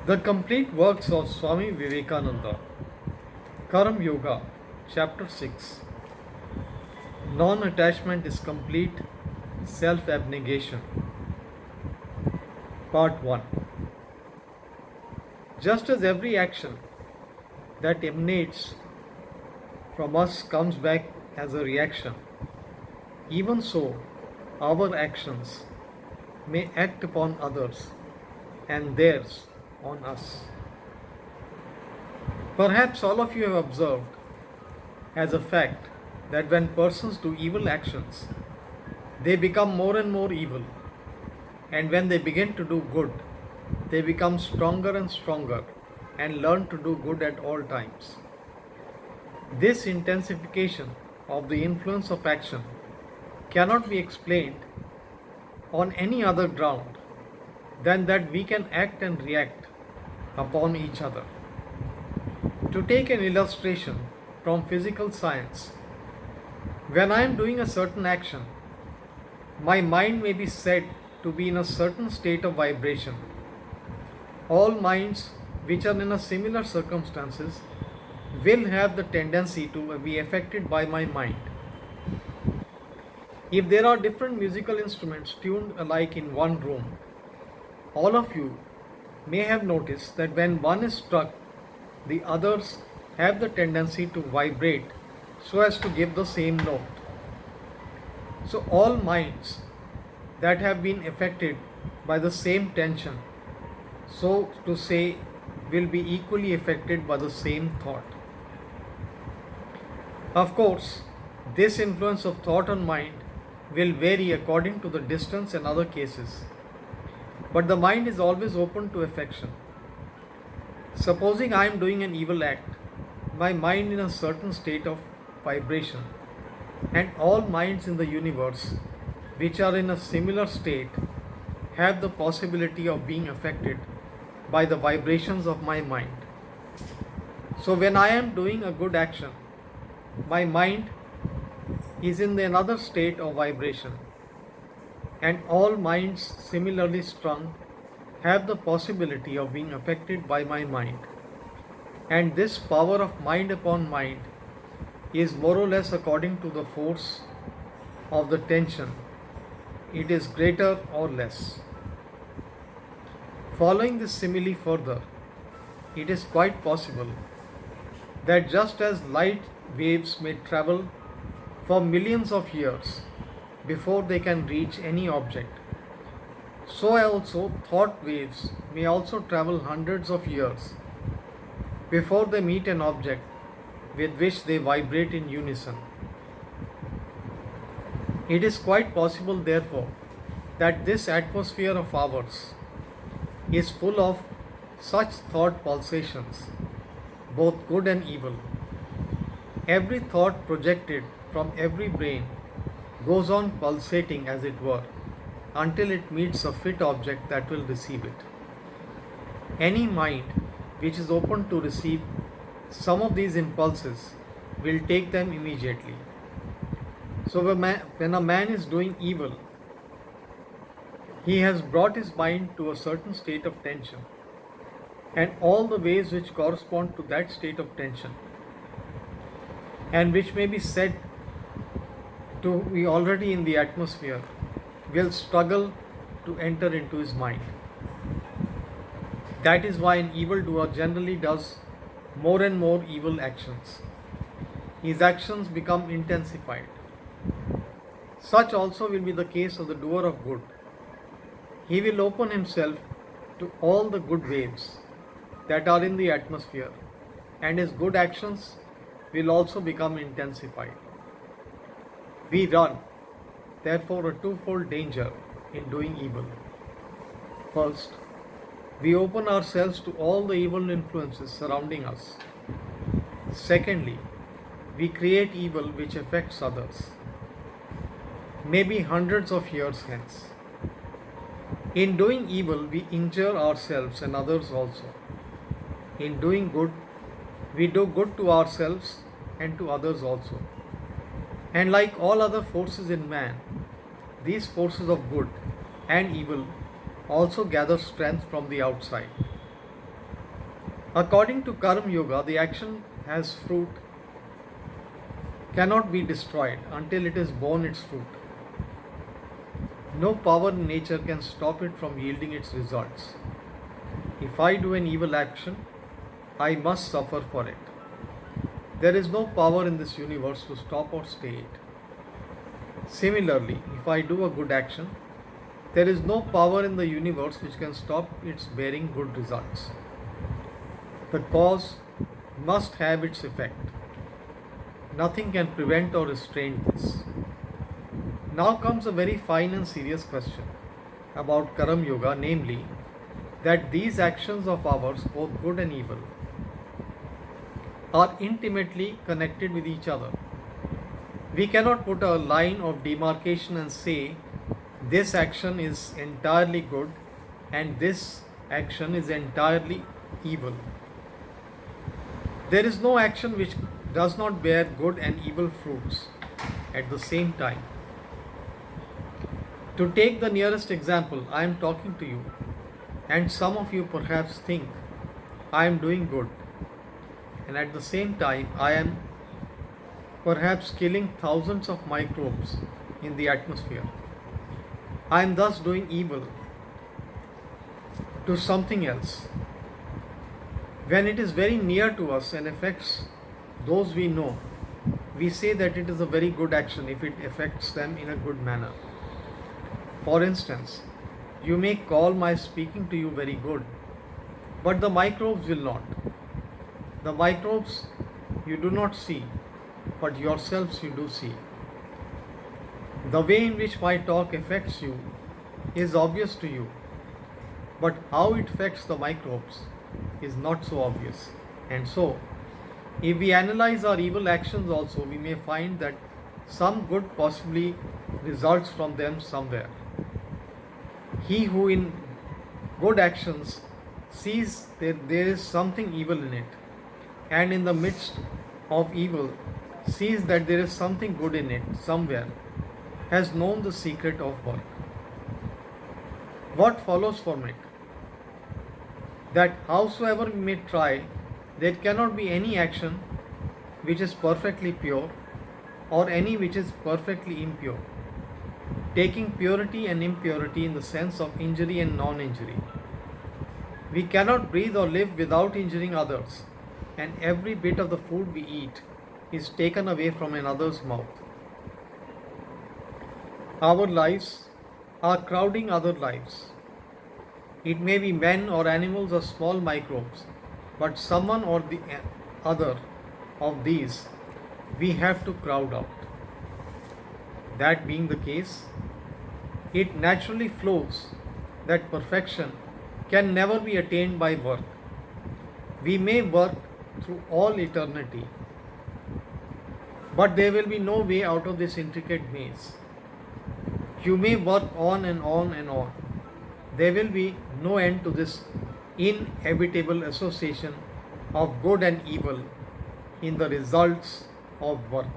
The complete works of Swami Vivekananda, Karam Yoga, Chapter 6. Non attachment is complete self abnegation. Part 1. Just as every action that emanates from us comes back as a reaction, even so, our actions may act upon others and theirs on us. Perhaps all of you have observed as a fact that when persons do evil actions, they become more and more evil, and when they begin to do good, they become stronger and stronger and learn to do good at all times. This intensification of the influence of action cannot be explained on any other ground than that we can act and react upon each other. To take an illustration from physical science, when I am doing a certain action, my mind may be said to be in a certain state of vibration. All minds which are in a similar circumstances will have the tendency to be affected by my mind. If there are different musical instruments tuned alike in one room, all of you may have noticed that when one is struck, the others have the tendency to vibrate so as to give the same note. So, all minds that have been affected by the same tension, so to say, will be equally affected by the same thought. Of course, this influence of thought on mind will vary according to the distance and other cases, but the mind is always open to affection. Supposing I am doing an evil act, my mind in a certain state of vibration, and all minds in the universe which are in a similar state have the possibility of being affected by the vibrations of my mind. So when I am doing a good action, my mind is in another state of vibration, and all minds similarly strung have the possibility of being affected by my mind. And this power of mind upon mind is more or less according to the force of the tension. It is greater or less. Following this simile further, it is quite possible that just as light waves may travel for millions of years before they can reach any object, so also thought waves may also travel hundreds of years before they meet an object with which they vibrate in unison. It is quite possible, therefore, that this atmosphere of ours is full of such thought pulsations, both good and evil. Every thought projected from every brain goes on pulsating, as it were, until it meets a fit object that will receive it. Any mind which is open to receive some of these impulses will take them immediately. So when a man is doing evil, he has brought his mind to a certain state of tension, and all the waves which correspond to that state of tension, and which may be said to be already in the atmosphere, will struggle to enter into his mind. That is why an evildoer generally does more and more evil actions. His actions become intensified. Such also will be the case of the doer of good. He will open himself to all the good waves that are in the atmosphere, and his good actions will also become intensified. We run, therefore, a twofold danger in doing evil. First, we open ourselves to all the evil influences surrounding us. Secondly, we create evil which affects others, maybe hundreds of years hence. In doing evil, we injure ourselves and others also. In doing good, we do good to ourselves and to others also. And like all other forces in man, these forces of good and evil also gather strength from the outside. According to Karma Yoga, the action has fruit cannot be destroyed until it has borne its fruit. No power in nature can stop it from yielding its results. If I do an evil action, I must suffer for it. There is no power in this universe to stop or stay it. Similarly, if I do a good action, there is no power in the universe which can stop its bearing good results. The cause must have its effect. Nothing can prevent or restrain this. Now comes a very fine and serious question about Karma Yoga, namely that these actions of ours, both good and evil, are intimately connected with each other. We cannot put a line of demarcation and say this action is entirely good and this action is entirely evil. There is no action which does not bear good and evil fruits at the same time. To take the nearest example, I am talking to you, and some of you perhaps think I am doing good, and at the same time I am perhaps killing thousands of microbes in the atmosphere. I am thus doing evil to something else. When it is very near to us and affects those we know, we say that it is a very good action if it affects them in a good manner. For instance, you may call my speaking to you very good, but the microbes will not. The microbes you do not see, but yourselves you do see. The way in which my talk affects you is obvious to you, but how it affects the microbes is not so obvious. And so, if we analyze our evil actions also, we may find that some good possibly results from them somewhere. He who in good actions sees that there is something evil in it, and in the midst of evil sees that there is something good in it somewhere, has known the secret of work. What follows from it? That howsoever we may try, there cannot be any action which is perfectly pure or any which is perfectly impure, taking purity and impurity in the sense of injury and non-injury. We cannot breathe or live without injuring others, and every bit of the food we eat is taken away from another's mouth. Our lives are crowding other lives. It may be men or animals or small microbes, but someone or the other of these we have to crowd out. That being the case, it naturally flows that perfection can never be attained by work. We may work through all eternity, but there will be no way out of this intricate maze. You may work on and on and on. There will be no end to this inevitable association of good and evil in the results of work.